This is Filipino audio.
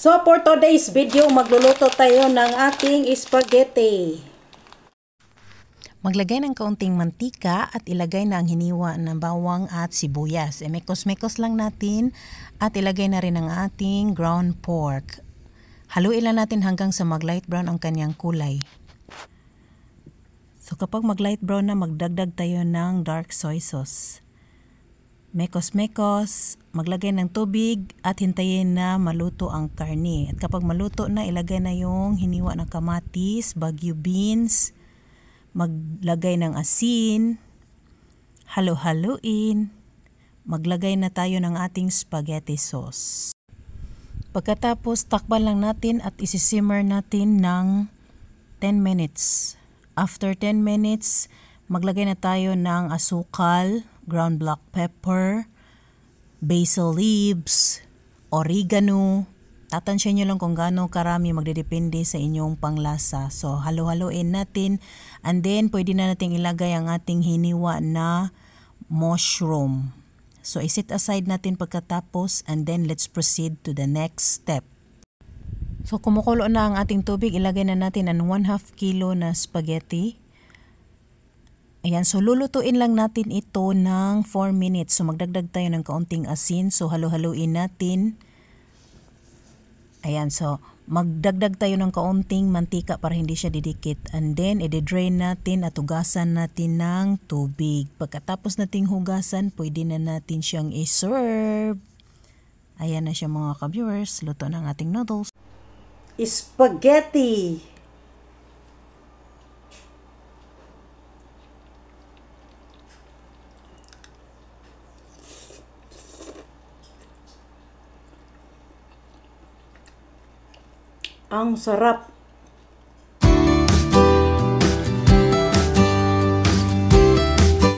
So for today's video, magluluto tayo ng ating spaghetti. Maglagay ng kaunting mantika at ilagay na ang hiniwa ng bawang at sibuyas. Mekos-mekos lang natin at ilagay na rin ang ating ground pork. Haluin lang natin hanggang sa mag-light brown ang kanyang kulay. So kapag mag-light brown na, magdagdag tayo ng dark soy sauce. Mekos-mekos, maglagay ng tubig at hintayin na maluto ang karne. At kapag maluto na, ilagay na yung hiniwa ng kamatis, bagyo beans, maglagay ng asin, halo-haluin, maglagay na tayo ng ating spaghetti sauce. Pagkatapos, takpan lang natin at isisimmer natin ng 10 minutes. After 10 minutes, maglagay na tayo ng asukal, ground black pepper, basil leaves, oregano. Tatansya nyo lang kung gaano karami, magdedepende sa inyong panglasa. So, halo-haloin natin. And then, pwede na natin ilagay ang ating hiniwa na mushroom. So, iset aside natin pagkatapos and then let's proceed to the next step. So, kumukulo na ang ating tubig. Ilagay na natin ang 1/2 kilo na spaghetti. Ayan, so lulutuin lang natin ito ng 4 minutes. So, magdagdag tayo ng kaunting asin. So, halo-haluin natin. Ayan, so magdagdag tayo ng kaunting mantika para hindi siya didikit. And then, i-drain natin at hugasan natin ng tubig. Pagkatapos nating hugasan, pwede na natin siyang i-serve. Ayan na siya mga ka-viewers. Luto ng ating noodles. Spaghetti! Ang sarap!